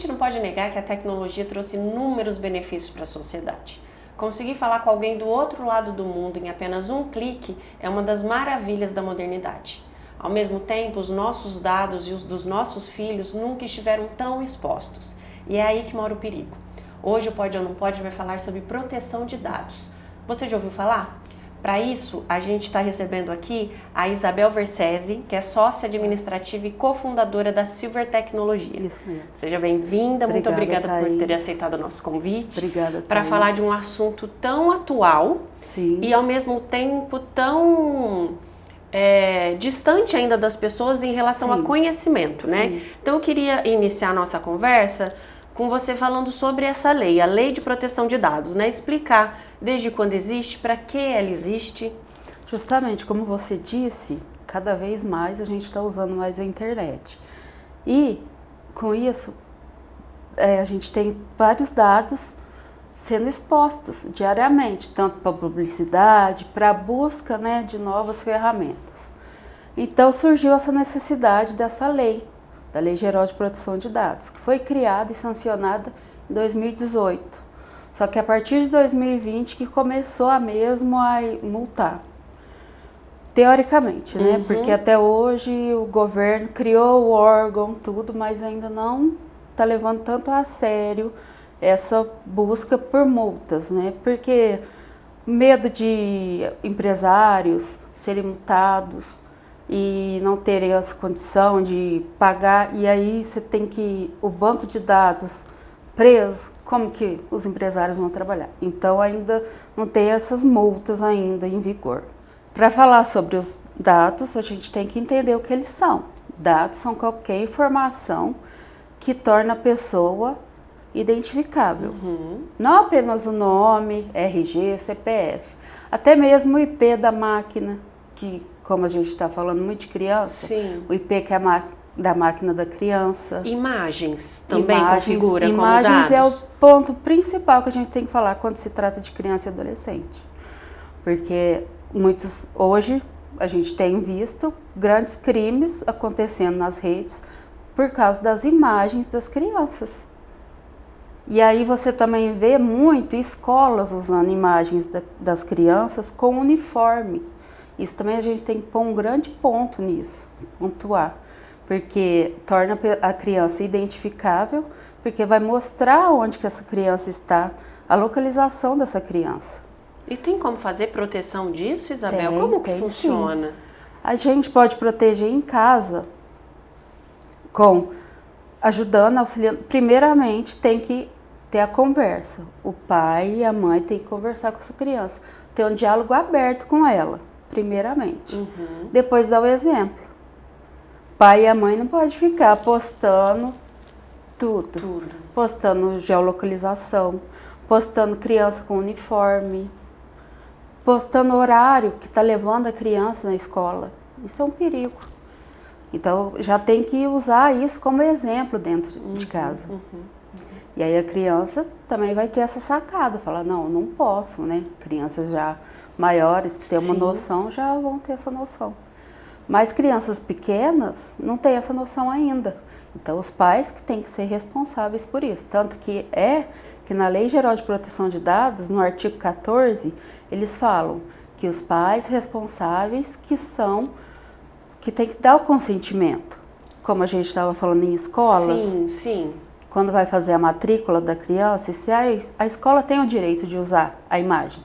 gente não pode negar que a tecnologia trouxe inúmeros benefícios para a sociedade. Conseguir falar com alguém do outro lado do mundo em apenas um clique é uma das maravilhas da modernidade. Ao mesmo tempo, os nossos dados e os dos nossos filhos nunca estiveram tão expostos. E é aí que mora o perigo. Hoje o Pode ou Não Pode vai falar sobre proteção de dados. Você já ouviu falar? Para isso, a gente está recebendo aqui a Isabel Versese, que é sócia administrativa e cofundadora da Silver Tecnologia. Isso mesmo. Seja bem-vinda, muito obrigada Thaís, por ter aceitado o nosso convite. Obrigada, para falar de um assunto tão atual. Sim. E ao mesmo tempo tão distante ainda das pessoas em relação Sim. a conhecimento, né? Sim. Então eu queria iniciar a nossa conversa com você falando sobre essa lei, a Lei de Proteção de Dados, né? Explicar desde quando existe, para que ela existe. Justamente, como você disse, cada vez mais a gente está usando mais a internet. E, com isso, a gente tem vários dados sendo expostos diariamente, tanto para publicidade, para a busca, né, de novas ferramentas. Então, surgiu essa necessidade dessa lei, da Lei Geral de Proteção de Dados, que foi criada e sancionada em 2018. Só que a partir de 2020 que começou a multar. Teoricamente, né? Porque até hoje o governo criou o órgão, tudo, mas ainda não está levando tanto a sério essa busca por multas, né? Porque medo de empresários serem multados e não terem essa condição de pagar, e aí você tem o banco de dados preso, como que os empresários vão trabalhar? Então ainda não tem essas multas ainda em vigor. Para falar sobre os dados, a gente tem que entender o que eles são. Dados são qualquer informação que torna a pessoa identificável. Não apenas o nome, RG, CPF, até mesmo o IP da máquina, que como a gente está falando muito de criança, Sim. o IP que é da máquina da criança. Imagens também configura como Imagens dados? É o ponto principal que a gente tem que falar quando se trata de criança e adolescente. Porque hoje a gente tem visto grandes crimes acontecendo nas redes por causa das imagens das crianças. E aí você também vê muito escolas usando imagens das crianças com uniforme. Isso também a gente tem que pôr um grande ponto nisso, pontuar. Porque torna a criança identificável, porque vai mostrar onde que essa criança está, a localização dessa criança. E tem como fazer proteção disso, Isabel? Como que funciona? Sim. A gente pode proteger em casa, ajudando, auxiliando. Primeiramente, tem que ter a conversa. O pai e a mãe têm que conversar com essa criança, ter um diálogo aberto com ela, primeiramente. Depois dar o exemplo. Pai e a mãe não podem ficar postando tudo. Postando geolocalização, postando criança com uniforme, postando horário que está levando a criança na escola. Isso é um perigo. Então, já tem que usar isso como exemplo dentro de casa. E aí a criança também vai ter essa sacada, falar, não posso, né? Crianças já maiores que têm uma noção já vão ter essa noção. Mas crianças pequenas não têm essa noção ainda. Então, os pais que têm que ser responsáveis por isso. Tanto que na Lei Geral de Proteção de Dados, no artigo 14, eles falam que os pais responsáveis que têm que dar o consentimento. Como a gente estava falando em escolas. Sim. Quando vai fazer a matrícula da criança, se a escola tem o direito de usar a imagem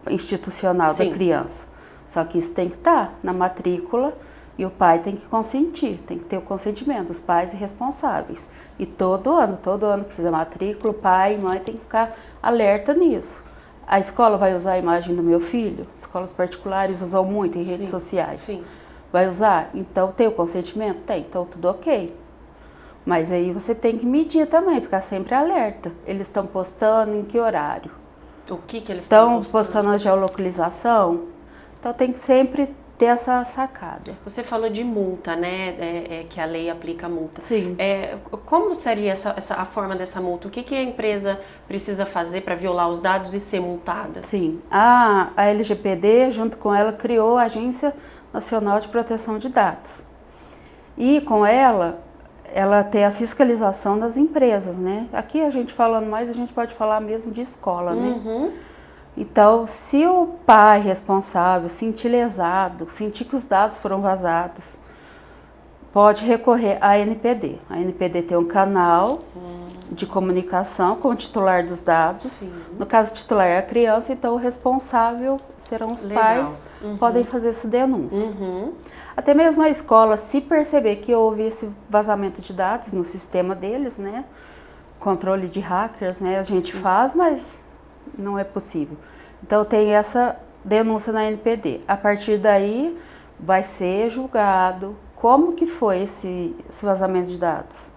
institucional da criança. Só que isso tem que estar na matrícula e o pai tem que consentir, tem que ter o consentimento, os pais responsáveis. E todo ano que fizer matrícula, o pai e mãe tem que ficar alerta nisso. A escola vai usar a imagem do meu filho? Escolas particulares usam muito em redes sociais. Sim. Vai usar? Então tem o consentimento? Tem, então tudo ok. Mas aí você tem que medir também, ficar sempre alerta. Eles estão postando em que horário? O que eles estão postando a geolocalização? Então tem que sempre ter essa sacada. Você falou de multa, né? Que a lei aplica multa. Sim. Como seria a forma dessa multa? O que a empresa precisa fazer para violar os dados e ser multada? Sim. A LGPD, junto com ela, criou a Agência Nacional de Proteção de Dados. E com ela ela tem a fiscalização das empresas, né? Aqui a gente falando mais, a gente pode falar mesmo de escola, né? Então, se o pai responsável sentir lesado, sentir que os dados foram vazados, pode recorrer à NPD. A NPD tem um canal de comunicação com o titular dos dados. Sim. No caso, o titular é a criança, então o responsável serão os pais, podem fazer essa denúncia. Até mesmo a escola, se perceber que houve esse vazamento de dados no sistema deles, né? Controle de hackers, né? A gente faz, mas não é possível. Então tem essa denúncia na NPD. A partir daí vai ser julgado como que foi esse vazamento de dados.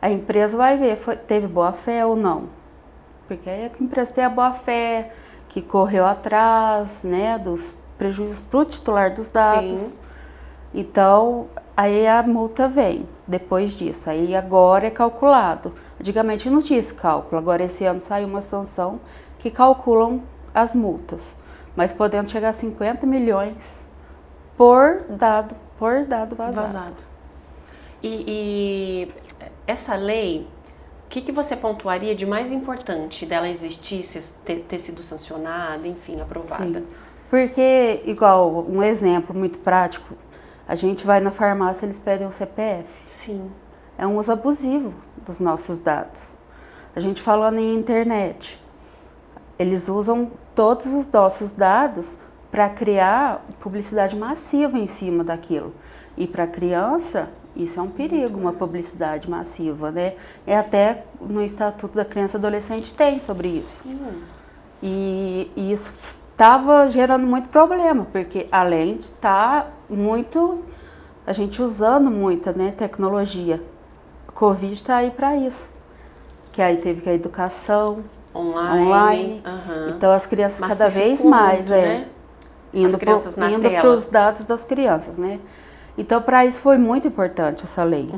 A empresa vai ver, teve boa fé ou não. Porque aí a empresa tem a boa fé, que correu atrás, né, dos prejuízos para o titular dos dados. Sim. Então, aí a multa vem depois disso. Aí agora é calculado. Antigamente não tinha esse cálculo, agora esse ano saiu uma sanção que calculam as multas, mas podendo chegar a 50 milhões por dado vazado. E essa lei, o que você pontuaria de mais importante dela existir, ter sido sancionada, enfim, aprovada? Sim, porque, igual, um exemplo muito prático, a gente vai na farmácia, eles pedem o CPF. Sim. É um uso abusivo dos nossos dados. A gente falando em internet, eles usam todos os nossos dados para criar publicidade massiva em cima daquilo. E para a criança, isso é um perigo, uma publicidade massiva, né? É até no Estatuto da Criança e Adolescente tem sobre isso. Sim. E isso estava gerando muito problema, porque além de estar a gente usando muita, né, tecnologia, a Covid está aí para isso. Que aí teve que a educação online. Então as crianças cada vez mais né? indo para os dados das crianças, né? Então para isso foi muito importante essa lei,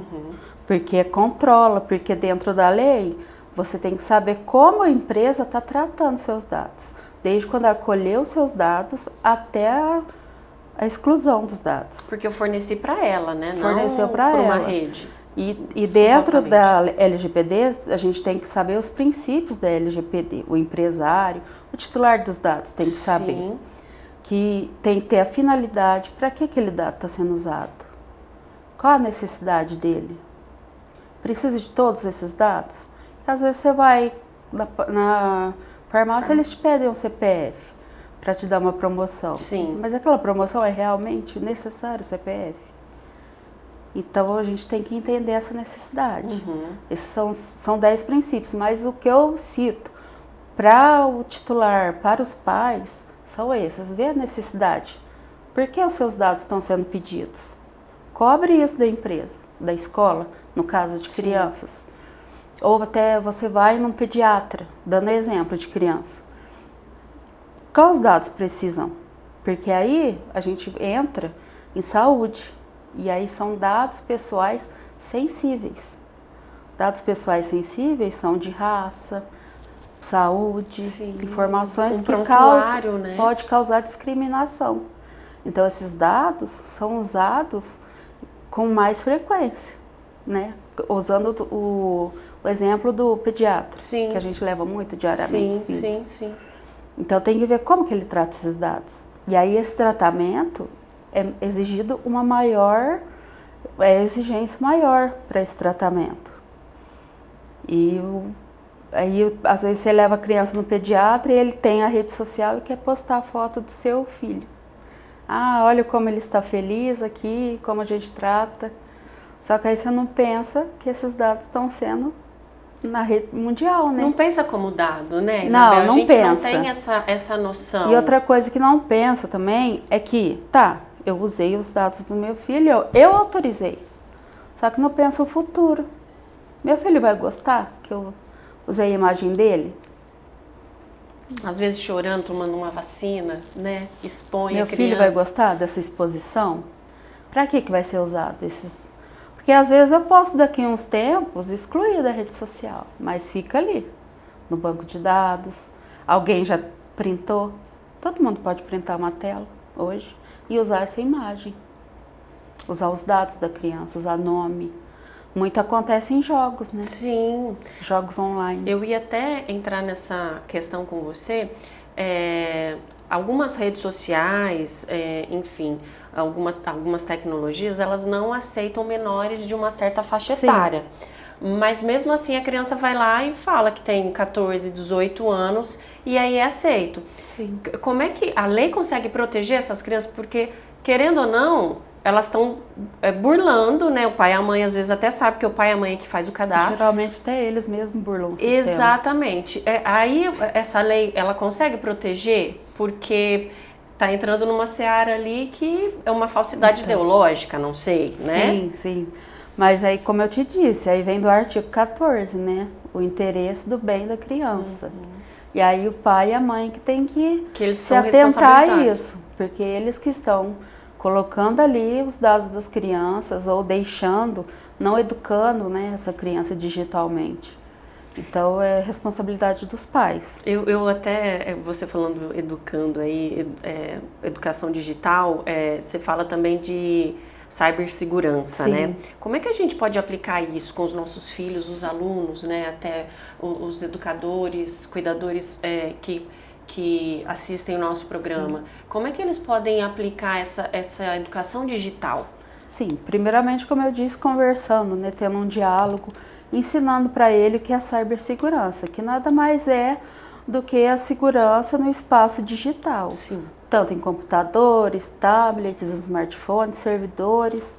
porque controla, porque dentro da lei você tem que saber como a empresa está tratando seus dados, desde quando ela colheu seus dados até a exclusão dos dados. Porque eu forneci para ela, né? Forneceu para ela. Uma rede. E dentro da LGPD, a gente tem que saber os princípios da LGPD. O empresário, o titular dos dados tem que saber. Que tem que ter a finalidade, para que aquele dado está sendo usado. Qual a necessidade dele? Precisa de todos esses dados? Às vezes você vai na farmácia, eles te pedem um CPF para te dar uma promoção. Sim. Mas aquela promoção é realmente necessário o CPF? Então a gente tem que entender essa necessidade. Esses são 10 princípios, mas o que eu cito para o titular, para os pais, são esses. Ver a necessidade. Por que os seus dados estão sendo pedidos? Cobre isso da empresa, da escola, no caso de crianças. Ou até você vai num pediatra, dando exemplo de criança. Quais dados precisam? Porque aí a gente entra em saúde. E aí são dados pessoais sensíveis. Dados pessoais sensíveis são de raça, saúde, informações que pode causar discriminação. Então esses dados são usados com mais frequência, né? Usando o exemplo do pediatra, que a gente leva muito diariamente os filhos. Então tem que ver como que ele trata esses dados. E aí esse tratamento é exigido uma exigência maior para esse tratamento. E aí, às vezes, você leva a criança no pediatra e ele tem a rede social e quer postar a foto do seu filho. Ah, olha como ele está feliz aqui, como a gente trata. Só que aí você não pensa que esses dados estão sendo na rede mundial, né? Não pensa como dado, né, Isabel? Não a gente pensa. Não tem essa noção. E outra coisa que não pensa também é que, eu usei os dados do meu filho, eu autorizei. Só que não pensa o futuro. Meu filho vai gostar que eu usei a imagem dele? Às vezes chorando, tomando uma vacina, né? Expõe Meu a criança. filho vai gostar dessa exposição? Para que vai ser usado esses? Porque às vezes eu posso daqui a uns tempos excluir da rede social, mas fica ali, no banco de dados. Alguém já printou? Todo mundo pode printar uma tela hoje e usar essa imagem. Usar os dados da criança, usar nome Muito acontece em jogos, né? Sim. Jogos online. Eu ia até entrar nessa questão com você. Algumas redes sociais, enfim, algumas tecnologias, elas não aceitam menores de uma certa faixa etária. Mas mesmo assim a criança vai lá e fala que tem 14, 18 anos e aí é aceito. Sim. Como é que a lei consegue proteger essas crianças? Porque, querendo ou não, elas estão burlando, né? O pai e a mãe às vezes até sabe que é o pai e a mãe é que faz o cadastro. Geralmente até eles mesmos burlam o sistema. Exatamente. Aí essa lei, ela consegue proteger porque tá entrando numa seara ali que é uma falsidade ideológica, não sei, né? Sim, sim. Mas aí, como eu te disse, aí vem do artigo 14, né? O interesse do bem da criança. E aí o pai e a mãe que tem que eles se são atentar a isso, porque eles que estão colocando ali os dados das crianças ou deixando, não educando, né, essa criança digitalmente. Então é responsabilidade dos pais. Eu até, você falando educando aí, educação digital, você fala também de cibersegurança, né? Como é que a gente pode aplicar isso com os nossos filhos, os alunos, né? Até os educadores, cuidadores que assistem o nosso programa. Como é que eles podem aplicar essa educação digital? Sim, primeiramente, como eu disse, conversando, né? Tendo um diálogo, ensinando para ele o que é cibersegurança, que nada mais é do que a segurança no espaço digital. Sim. Tanto em computadores, tablets, smartphones, servidores.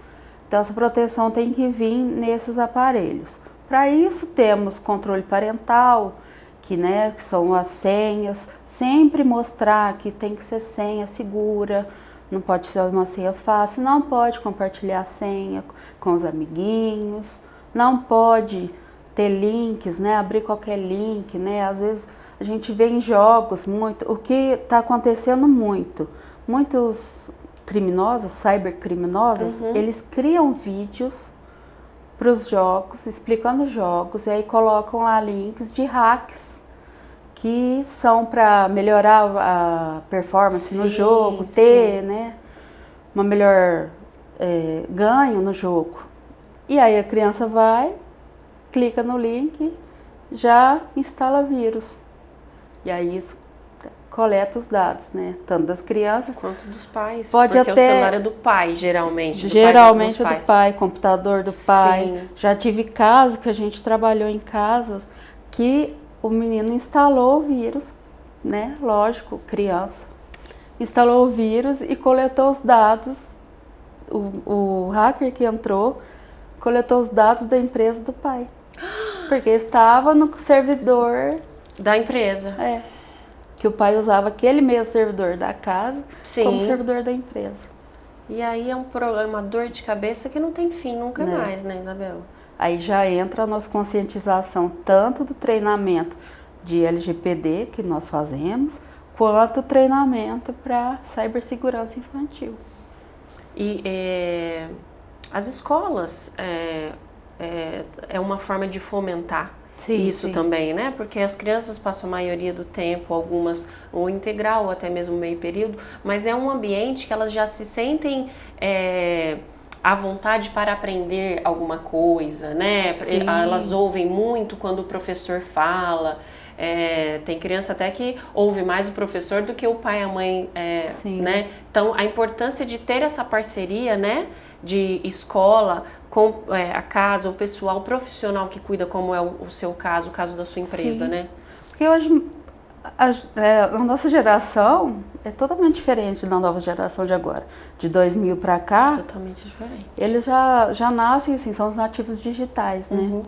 Então, essa proteção tem que vir nesses aparelhos. Para isso, temos controle parental, que são as senhas. Sempre mostrar que tem que ser senha segura, não pode ser uma senha fácil, não pode compartilhar a senha com os amiguinhos, não pode ter links, abrir qualquer link, Às vezes a gente vê em jogos muito, o que está acontecendo muitos criminosos, cybercriminosos, eles criam vídeos para os jogos, explicando os jogos, e aí colocam lá links de hacks que são para melhorar a performance no jogo, ter uma melhor ganho no jogo. E aí a criança vai, clica no link, já instala vírus. E aí isso coleta os dados, tanto das crianças quanto dos pais. Pode porque até, o celular é do pai, geralmente. Geralmente é do pai, computador do pai. Sim. Já tive casos que a gente trabalhou em casas que o menino instalou o vírus, Lógico, criança. Instalou o vírus e coletou os dados. O hacker que entrou coletou os dados da empresa do pai. Porque estava no servidor da empresa. Que o pai usava aquele mesmo servidor da casa como servidor da empresa. E aí é um problema, uma dor de cabeça que não tem fim nunca mais, né, Isabela? Aí já entra a nossa conscientização tanto do treinamento de LGPD que nós fazemos, quanto o treinamento para cibersegurança infantil. E as escolas é uma forma de fomentar isso também, né? Porque as crianças passam a maioria do tempo, algumas ou integral ou até mesmo meio período, mas é um ambiente que elas já se sentem à vontade para aprender alguma coisa, né? Elas ouvem muito quando o professor fala. Tem criança até que ouve mais o professor do que o pai e a mãe, né? Então, a importância de ter essa parceria, né? De escola com a casa, o pessoal profissional que cuida, como é o seu caso, o caso da sua empresa, né? Porque hoje a nossa geração é totalmente diferente da nova geração de agora. De 2000 para cá, totalmente diferente. Eles já nascem assim, são os nativos digitais, né?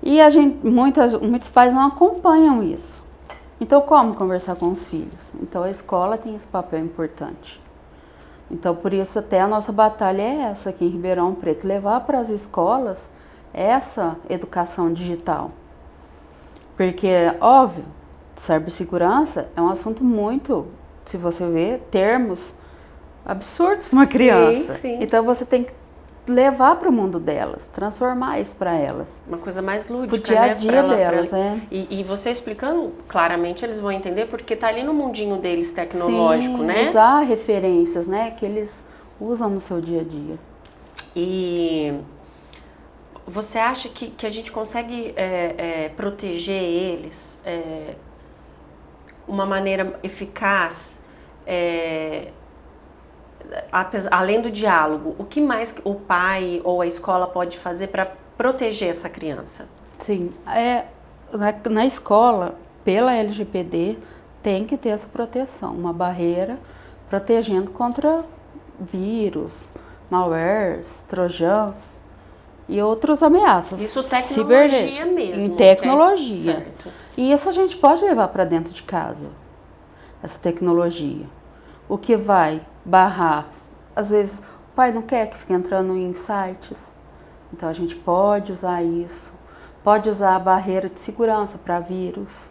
E muitos pais não acompanham isso. Então, como conversar com os filhos? Então, a escola tem esse papel importante. Então, por isso, até a nossa batalha é essa aqui em Ribeirão Preto, levar para as escolas essa educação digital. Porque, óbvio, cibersegurança é um assunto muito, se você ver, termos absurdos para uma criança. Então, você tem que levar para o mundo delas, transformar isso para elas. Uma coisa mais lúdica, o dia a dia delas, E você explicando claramente, eles vão entender porque tá ali no mundinho deles tecnológico, né? Usar referências, que eles usam no seu dia a dia. E Você acha que a gente consegue proteger eles uma maneira eficaz, além do diálogo? O que mais o pai ou a escola pode fazer para proteger essa criança? Sim, na escola, pela LGPD, tem que ter essa proteção, uma barreira protegendo contra vírus, malwares, trojans e outras ameaças. Isso tecnologia mesmo. Em tecnologia. Certo. E isso a gente pode levar para dentro de casa, essa tecnologia. O que vai barrar, às vezes o pai não quer que fique entrando em sites, então a gente pode usar isso. Pode usar a barreira de segurança para vírus.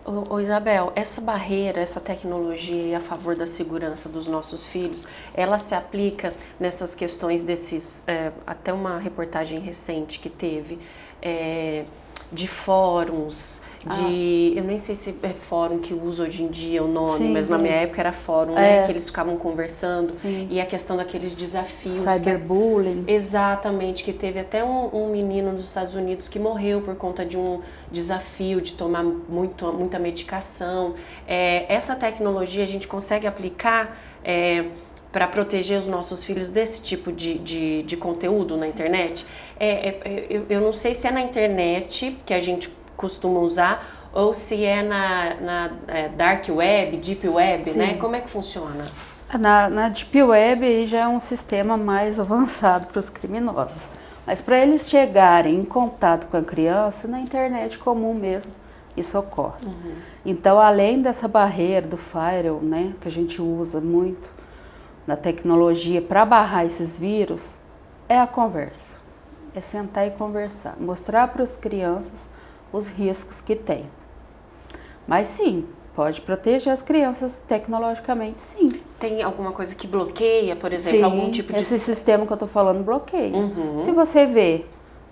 Ô Isabel, essa barreira, essa tecnologia a favor da segurança dos nossos filhos, ela se aplica nessas questões desses, até uma reportagem recente que teve, de fóruns, eu nem sei se é fórum que usa hoje em dia o nome, sim, mas na minha época era fórum, né, que eles ficavam conversando, sim, e a questão daqueles desafios. Cyberbullying. Exatamente, que teve até um menino nos Estados Unidos que morreu por conta de um desafio de tomar muita medicação. Essa tecnologia a gente consegue aplicar para proteger os nossos filhos desse tipo de conteúdo na internet? Eu não sei se é na internet que a gente costuma usar ou se é na dark web, deep web, sim, né? Como é que funciona? Na deep web já é um sistema mais avançado para os criminosos, mas para eles chegarem em contato com a criança, na internet comum mesmo, isso ocorre. Uhum. Então, além dessa barreira do firewall, né, que a gente usa muito na tecnologia para barrar esses vírus, é a conversa, é sentar e conversar, mostrar para as crianças os riscos que tem. Mas sim, pode proteger as crianças tecnologicamente, sim. Tem alguma coisa que bloqueia, por exemplo, sim, algum tipo de... esse sistema que eu tô falando bloqueia. Uhum. Se você vê,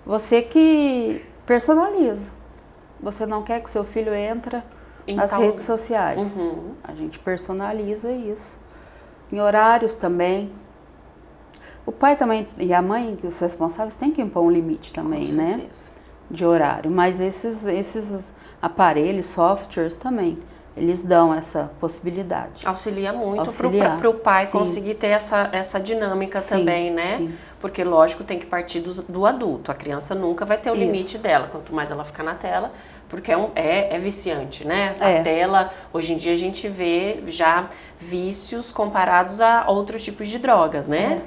você que personaliza. Você não quer que seu filho entre nas redes sociais. Uhum. A gente personaliza isso. Em horários também. O pai também e a mãe, os responsáveis, têm que impor um limite também, né? De horário, mas esses aparelhos, softwares também, eles dão essa possibilidade. Auxilia muito para o pai, sim, conseguir ter essa dinâmica, sim, também, né? Sim. Porque, lógico, tem que partir do adulto. A criança nunca vai ter o limite dela, quanto mais ela ficar na tela, porque é viciante, né? A tela, hoje em dia a gente vê já vícios comparados a outros tipos de drogas, né?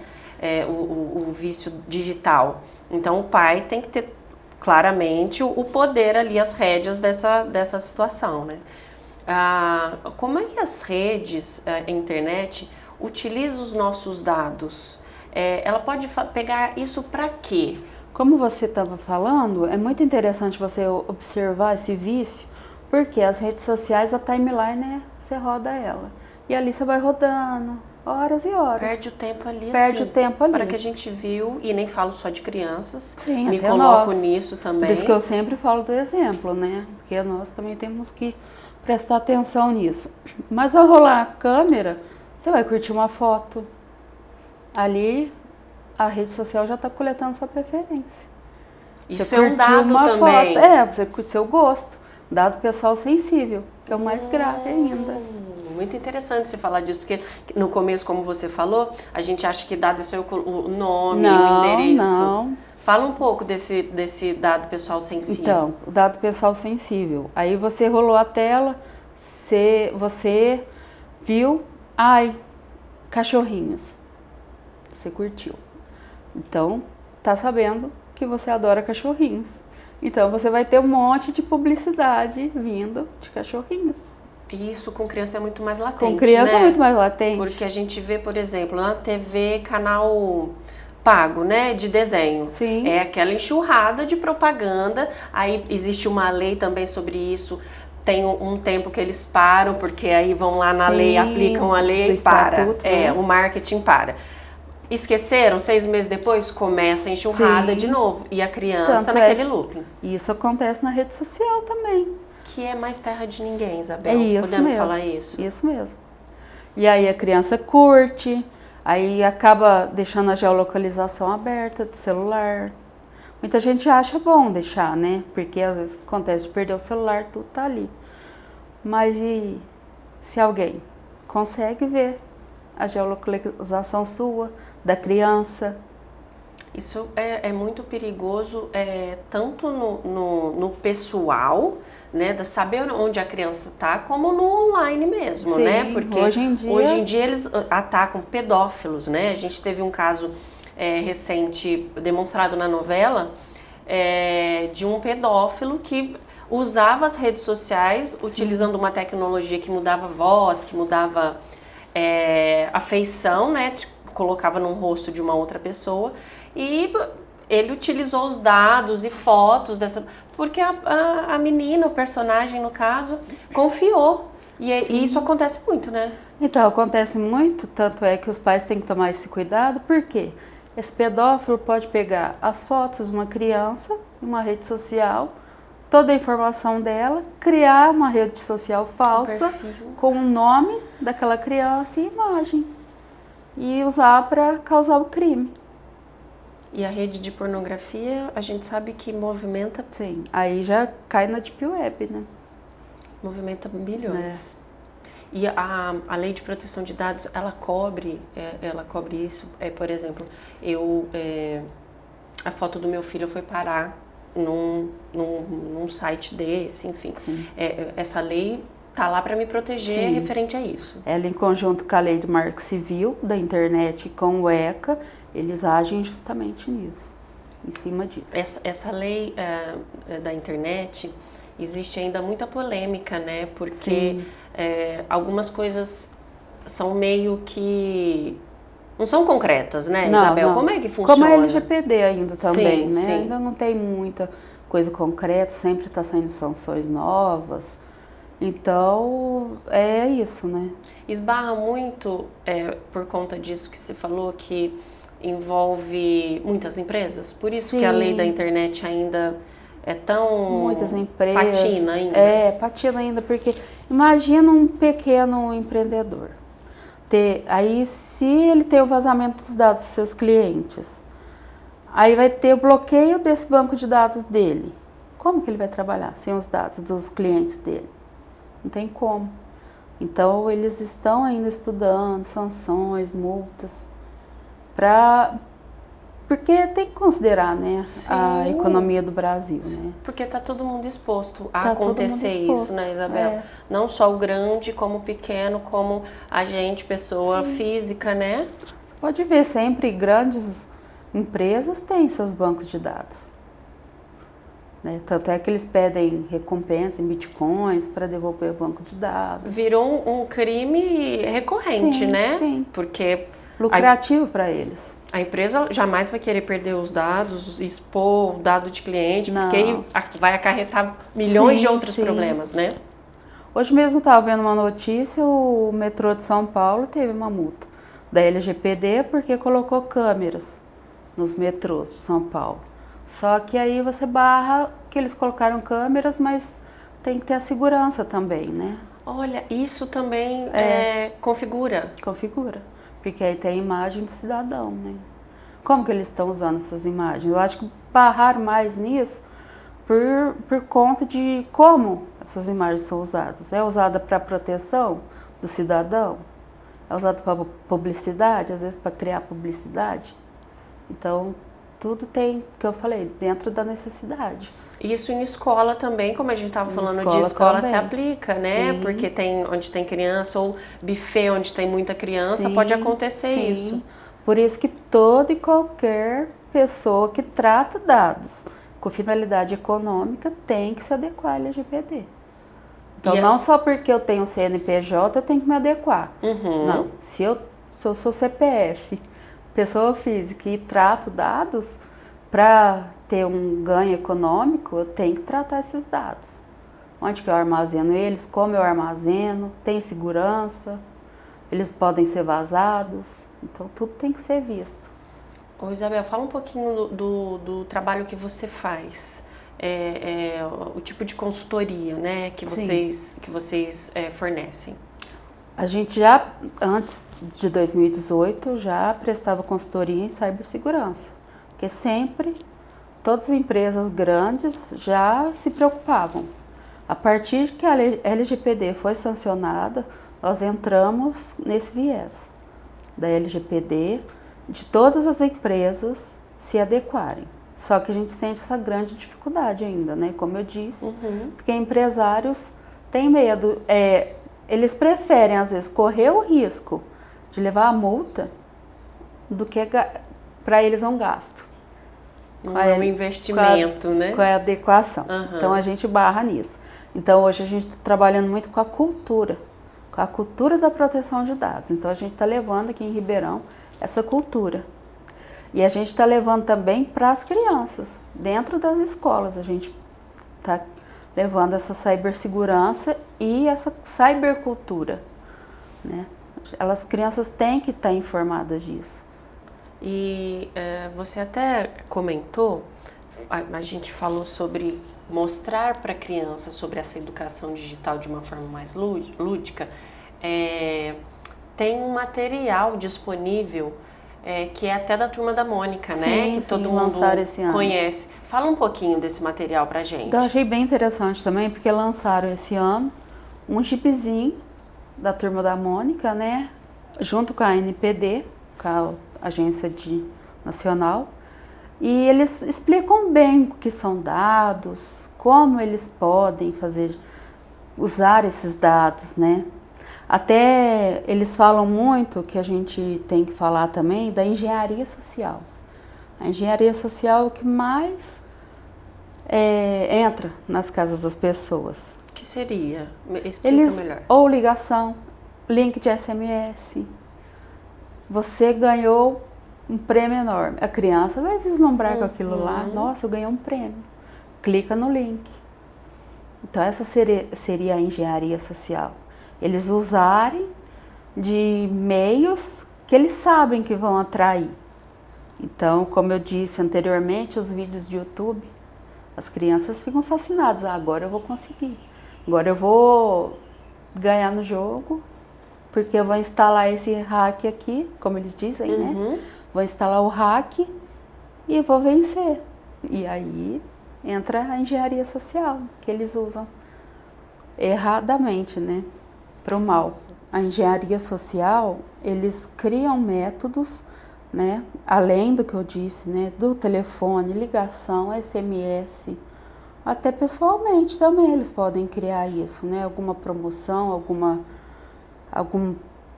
O vício digital. Então, o pai tem que ter claramente o poder ali, as rédeas dessa situação, né? Como é que as redes, a internet, utilizam os nossos dados? Ela pode pegar isso para quê? Como você estava falando, é muito interessante você observar esse vício, porque as redes sociais, a timeline, você roda ela. E ali você vai rodando horas e horas. Perde o tempo ali, Perde o tempo ali. Para que a gente viu, e nem falo só de crianças, sim, me até coloco nós. Nisso também. Por isso que eu sempre falo do exemplo, né? Porque nós também temos que prestar atenção nisso. Mas ao rolar a câmera, você vai curtir uma foto. Ali, a rede social já está coletando sua preferência. Isso você é um dado uma também. Foto, você curte seu gosto. Dado pessoal sensível, que é o mais grave ainda. Muito interessante você falar disso, porque no começo, como você falou, a gente acha que dado é o nome, o endereço. Não. Fala um pouco desse dado pessoal sensível. Então, o dado pessoal sensível. Aí você rolou a tela, você viu, cachorrinhos. Você curtiu. Então, tá sabendo que você adora cachorrinhos. Então, você vai ter um monte de publicidade vindo de cachorrinhos. E isso com criança é muito mais latente, com criança, né? É muito mais latente. Porque a gente vê, por exemplo, na TV, canal pago, né, de desenho. Sim. É aquela enxurrada de propaganda. Aí existe uma lei também sobre isso. Tem um tempo que eles param, porque aí vão lá na lei, aplicam a lei e para. Né? O marketing para. Esqueceram, 6 meses depois, começa a enxurrada, sim, de novo. E a criança naquele looping. Isso acontece na rede social também. Que é mais terra de ninguém, Isabel. É isso Podemos mesmo, falar isso? Isso mesmo. E aí a criança curte, aí acaba deixando a geolocalização aberta do celular. Muita gente acha bom deixar, né? Porque às vezes acontece de perder o celular, tudo tá ali. Mas e se alguém consegue ver a geolocalização sua, da criança? Isso é muito perigoso, tanto no pessoal, né, de saber onde a criança está, como no online mesmo, Sim, né? Porque hoje em dia eles atacam pedófilos, né? A gente teve um caso recente demonstrado na novela de um pedófilo que usava as redes sociais utilizando uma tecnologia que mudava a voz, que mudava a feição, né? Colocava no rosto de uma outra pessoa e ele utilizou os dados e fotos dessa, porque a menina, o personagem no caso, confiou. E isso acontece muito, né? Então, acontece muito, tanto é que os pais têm que tomar esse cuidado, porque esse pedófilo pode pegar as fotos de uma criança em uma rede social, toda a informação dela, criar uma rede social falsa com o nome daquela criança e imagem, e usar para causar o crime. E a rede de pornografia, a gente sabe que movimenta... Sim, aí já cai na Deep Web, né? Movimenta bilhões. E a lei de proteção de dados, ela cobre isso. Por exemplo, a foto do meu filho foi parar num site desse, enfim. Essa lei tá lá para me proteger referente a isso. Ela, em conjunto com a lei do Marco Civil, da internet e com o ECA, eles agem justamente nisso, em cima disso. Essa lei da internet, existe ainda muita polêmica, né? Porque algumas coisas são meio que... não são concretas, né, Isabel? Não. Como é que funciona? Como a LGPD ainda também, né? Sim. Ainda não tem muita coisa concreta, sempre está saindo sanções novas. Então, é isso, né? Esbarra muito, por conta disso que você falou, que envolve muitas empresas? Por isso que a lei da internet ainda é tão... Muitas empresas. Patina ainda. Patina ainda, porque imagina um pequeno empreendedor. Aí, se ele tem o vazamento dos dados dos seus clientes, aí vai ter o bloqueio desse banco de dados dele. Como que ele vai trabalhar sem os dados dos clientes dele? Não tem como. Então, eles estão ainda estudando sanções, multas, porque tem que considerar, né, a economia do Brasil, né? Porque está todo mundo exposto a acontecer isso, né, Isabel? Não só o grande, como o pequeno, como a gente, pessoa física, né? Você pode ver sempre, grandes empresas têm seus bancos de dados. Né? Tanto é que eles pedem recompensa em bitcoins para devolver o banco de dados. Virou um crime recorrente, né? Sim. Porque... lucrativo para eles. A empresa jamais vai querer perder os dados, expor o dado de cliente, porque aí vai acarretar milhões de outros problemas, né? Hoje mesmo estava vendo uma notícia, o metrô de São Paulo teve uma multa da LGPD porque colocou câmeras nos metrôs de São Paulo. Só que aí você barra que eles colocaram câmeras, mas tem que ter a segurança também, né? Olha, isso também configura. Configura. Porque aí tem a imagem do cidadão, né? Como que eles estão usando essas imagens? Eu acho que barrar mais nisso por conta de como essas imagens são usadas. É usada para proteção do cidadão? É usada para publicidade? Às vezes para criar publicidade? Então, tudo tem, que eu falei, dentro da necessidade. Isso em escola também, como a gente estava falando de escola, se aplica, né? Sim. Porque tem onde tem criança ou buffet onde tem muita criança, pode acontecer isso. Por isso que toda e qualquer pessoa que trata dados com finalidade econômica tem que se adequar à LGPD. Então, não só porque eu tenho CNPJ, eu tenho que me adequar. Não, se eu sou CPF, pessoa física, e trato dados, para ter um ganho econômico, eu tenho que tratar esses dados. Onde que eu armazeno eles, como eu armazeno, tem segurança, eles podem ser vazados, então tudo tem que ser visto. Ô Isabel, fala um pouquinho do trabalho que você faz, o tipo de consultoria, né, que vocês fornecem. A gente já, antes de 2018, já prestava consultoria em cibersegurança, porque sempre todas as empresas grandes já se preocupavam. A partir que a LGPD foi sancionada, nós entramos nesse viés da LGPD, de todas as empresas se adequarem. Só que a gente sente essa grande dificuldade ainda, né? Como eu disse, porque empresários têm medo, eles preferem às vezes correr o risco de levar a multa do que para eles um gasto. Não é um investimento, né? Com a adequação. Então a gente barra nisso. Então hoje a gente está trabalhando muito com a cultura da proteção de dados. Então a gente está levando aqui em Ribeirão essa cultura. E a gente está levando também para as crianças, dentro das escolas. A gente está levando essa cibersegurança e essa cybercultura, né? As crianças têm que estar informadas disso. E você até comentou, a gente falou sobre mostrar para a criança sobre essa educação digital de uma forma mais lúdica. Tem um material disponível que é até da Turma da Mônica, né? Que todo mundo conhece. Fala um pouquinho desse material pra gente. Então, eu achei bem interessante também, porque lançaram esse ano um chipzinho da Turma da Mônica, né? Junto com a ANPD, com a Agência Nacional. E eles explicam bem o que são dados, como eles podem usar esses dados, né? Até eles falam muito, que a gente tem que falar também, da engenharia social. A engenharia social é o que mais entra nas casas das pessoas. O que seria? Explica melhor. Ou ligação, link de SMS. Você ganhou um prêmio enorme. A criança vai vislumbrar com aquilo lá. Nossa, eu ganhei um prêmio. Clica no link. Então essa seria a engenharia social. Eles usarem de meios que eles sabem que vão atrair. Então, como eu disse anteriormente, os vídeos de YouTube, as crianças ficam fascinadas. Agora eu vou conseguir. Agora eu vou ganhar no jogo, porque eu vou instalar esse hack aqui, como eles dizem, né? Vou instalar o hack e vou vencer. E aí entra a engenharia social, que eles usam erradamente, né? Para o mal. A engenharia social, eles criam métodos, né? Além do que eu disse, né? Do telefone, ligação, SMS, até pessoalmente também eles podem criar isso, né? Alguma promoção,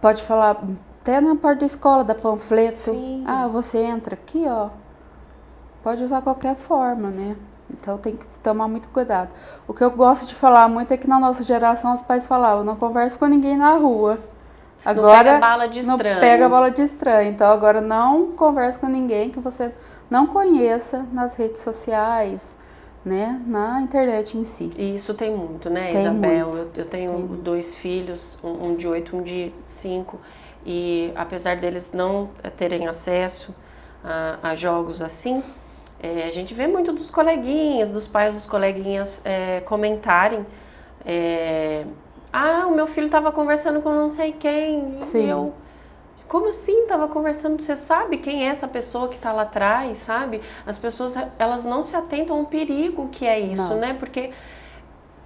pode falar até na parte da escola, da panfleto. Sim. Ah, você entra aqui, ó. Pode usar qualquer forma, né? Então tem que tomar muito cuidado. O que eu gosto de falar muito é que na nossa geração os pais falavam, não conversa com ninguém na rua. Agora, não pega bala de estranho. Não pega bala de estranho. Então agora não conversa com ninguém que você não conheça nas redes sociais, né? Na internet em si. E isso tem muito, né, Isabel? Eu tenho dois filhos, um de 8, um de 5. E apesar deles não terem acesso a jogos assim, a gente vê muito dos coleguinhas, dos pais dos coleguinhas comentarem. O meu filho estava conversando com não sei quem. Sim. E eu, como assim estava conversando? Você sabe quem é essa pessoa que está lá atrás, sabe? As pessoas, elas não se atentam ao perigo que é isso, né? Porque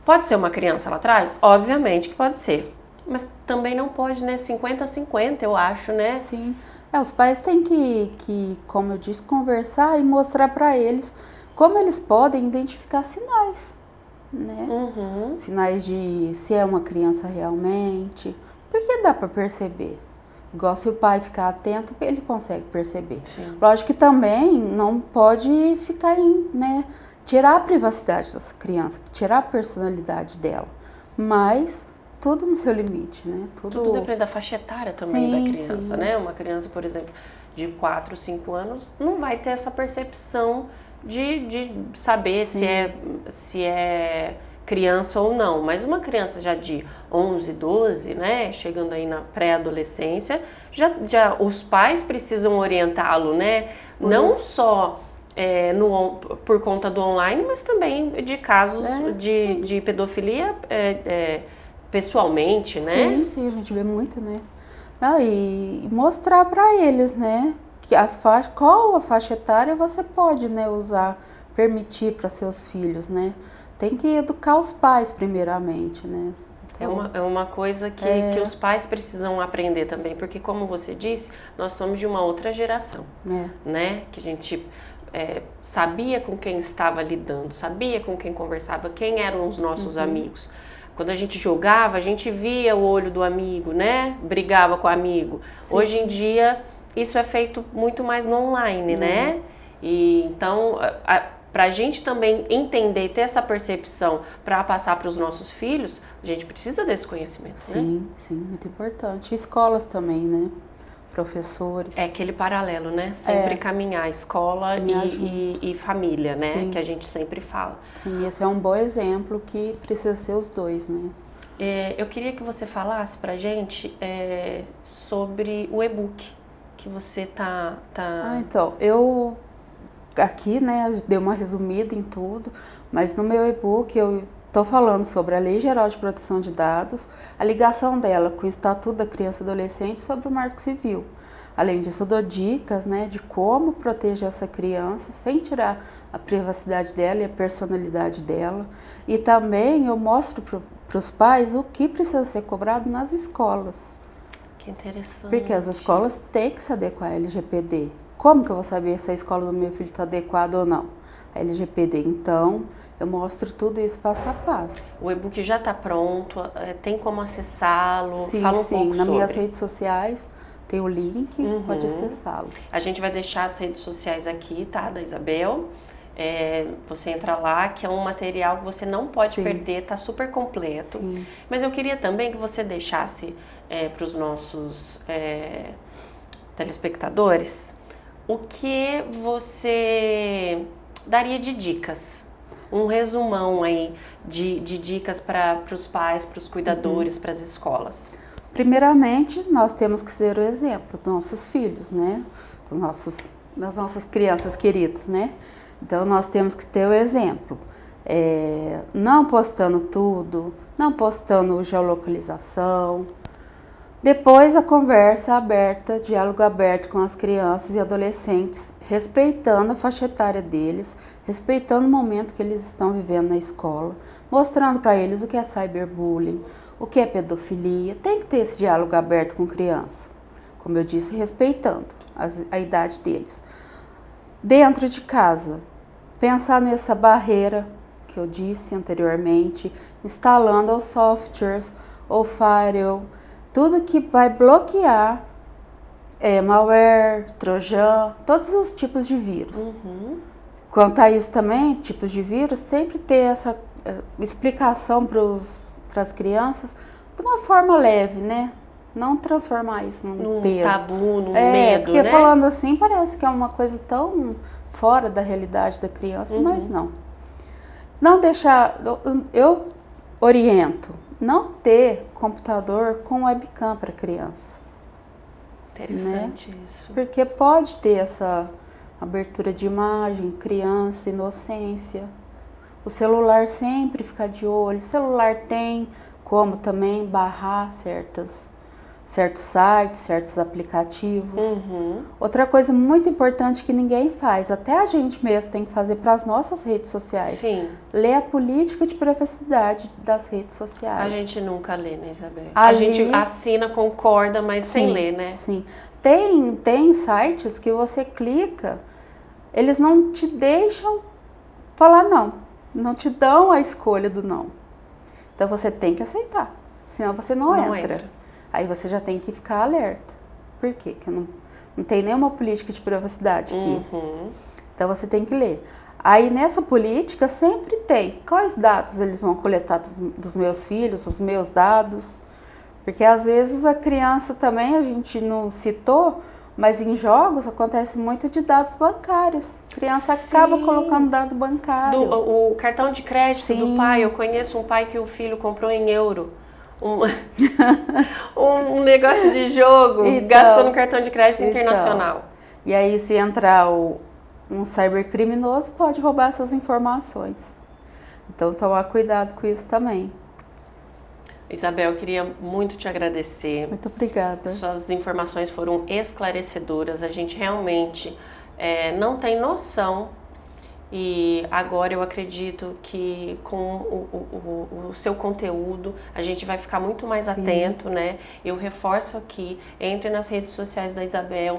pode ser uma criança lá atrás? Obviamente que pode ser. Mas também não pode, né? 50-50, eu acho, né? Sim. Os pais têm que, como eu disse, conversar e mostrar para eles como eles podem identificar sinais, né? Sinais de se é uma criança realmente, porque dá para perceber. Igual se o pai ficar atento, ele consegue perceber. Sim. Lógico que também não pode ficar né, tirar a privacidade dessa criança, tirar a personalidade dela, mas tudo no seu limite, né? Tudo depende da faixa etária também da criança, né? Uma criança, por exemplo, de 4, 5 anos, não vai ter essa percepção de saber se é criança ou não. Mas uma criança já de 11, 12, né? Chegando aí na pré-adolescência, já os pais precisam orientá-lo, né? Não só por conta do online, mas também de casos de pedofilia pessoalmente, né? Sim, a gente vê muito, né? E mostrar para eles, né? Que qual a faixa etária você pode, né, usar, permitir para seus filhos, né? Tem que educar os pais primeiramente, né? Então, é uma coisa que os pais precisam aprender também, porque como você disse, nós somos de uma outra geração, né? Que a gente sabia com quem estava lidando, sabia com quem conversava, quem eram os nossos amigos. Quando a gente jogava, a gente via o olho do amigo, né? Brigava com o amigo. Sim. Hoje em dia, isso é feito muito mais no online, né? E então, para a gente também entender e ter essa percepção para passar para os nossos filhos, a gente precisa desse conhecimento, sim, né? Sim, muito importante. Escolas também, né? Professores. É aquele paralelo, né? Sempre caminhar, escola e família, né? Sim. Que a gente sempre fala. Sim, esse é um bom exemplo que precisa ser os dois, né? Eu queria que você falasse pra gente sobre o e-book que você tá... Então, eu aqui, né, dei uma resumida em tudo, mas no meu e-book eu estou falando sobre a Lei Geral de Proteção de Dados, a ligação dela com o Estatuto da Criança e Adolescente sobre o Marco Civil. Além disso, eu dou dicas, né, de como proteger essa criança sem tirar a privacidade dela e a personalidade dela. E também eu mostro para os pais o que precisa ser cobrado nas escolas. Que interessante. Porque as escolas têm que se adequar à LGPD. Como que eu vou saber se a escola do meu filho está adequada ou não? A LGPD, então, eu mostro tudo isso passo a passo. O e-book já está pronto, tem como acessá-lo? Sim, Fala um pouco nas sobre. minhas redes sociais tem o link, pode acessá-lo. A gente vai deixar as redes sociais aqui, tá, da Isabel. Você entra lá, que é um material que você não pode perder, tá super completo. Sim. Mas eu queria também que você deixasse para os nossos telespectadores o que você daria de dicas. Um resumão aí de dicas para os pais, para os cuidadores, para as escolas. Primeiramente, nós temos que ser o exemplo dos nossos filhos, né? Das nossas crianças queridas, né? Então, nós temos que ter o exemplo. Não postando tudo, não postando geolocalização. Depois, a conversa aberta, diálogo aberto com as crianças e adolescentes, respeitando a faixa etária deles, respeitando o momento que eles estão vivendo na escola, mostrando para eles o que é cyberbullying, o que é pedofilia. Tem que ter esse diálogo aberto com criança, como eu disse, respeitando a idade deles. Dentro de casa, pensar nessa barreira que eu disse anteriormente, instalando os softwares, ou firewall, tudo que vai bloquear malware, trojan, todos os tipos de vírus. Quanto a isso também, tipos de vírus, sempre ter essa explicação para as crianças de uma forma leve, né? Não transformar isso num peso. Tabu, num medo, porque né? Falando assim parece que é uma coisa tão fora da realidade da criança, mas não. Não deixar, eu oriento, não ter computador com webcam para criança. Interessante, né? Isso. Porque pode ter essa abertura de imagem, criança, inocência. O celular sempre fica de olho. O celular tem como também barrar certos sites, certos aplicativos. Outra coisa muito importante que ninguém faz, até a gente mesmo tem que fazer para as nossas redes sociais. Sim. Ler a política de privacidade das redes sociais. A gente nunca lê, né, Isabel? A gente assina, concorda, mas sem ler, né? Sim. Tem sites que você clica, eles não te deixam falar não. Não te dão a escolha do não. Então você tem que aceitar, senão você não entra. Aí você já tem que ficar alerta. Por quê? Porque não tem nenhuma política de privacidade aqui. Então você tem que ler. Aí nessa política sempre tem quais dados eles vão coletar dos meus filhos, os meus dados. Porque às vezes a criança também, a gente não citou, mas em jogos acontece muito de dados bancários. A criança acaba colocando dado bancário. O cartão de crédito do pai, eu conheço um pai que o filho comprou em euro. Um negócio de jogo, gastou no cartão de crédito internacional. E aí se entrar um cybercriminoso, pode roubar essas informações. Então tomar cuidado com isso também. Isabel, eu queria muito te agradecer. Muito obrigada. Suas informações foram esclarecedoras. A gente realmente não tem noção E agora eu acredito que com o seu conteúdo a gente vai ficar muito mais atento, né? Eu reforço aqui, entre nas redes sociais da Isabel,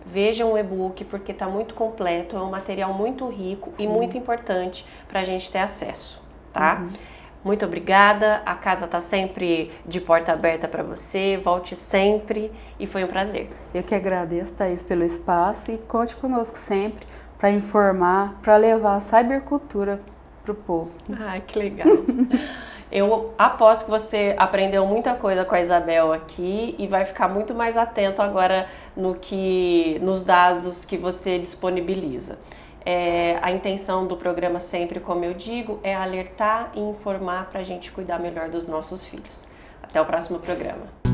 vejam o e-book porque está muito completo, é um material muito rico e muito importante para a gente ter acesso, tá? Muito obrigada, a casa está sempre de porta aberta para você, volte sempre e foi um prazer. Eu que agradeço, Thaís, pelo espaço e conte conosco sempre para informar, para levar a cybercultura para o povo. Ai, que legal. Eu aposto que você aprendeu muita coisa com a Isabel aqui e vai ficar muito mais atento agora nos dados que você disponibiliza. A intenção do programa sempre, como eu digo, é alertar e informar para a gente cuidar melhor dos nossos filhos. Até o próximo programa.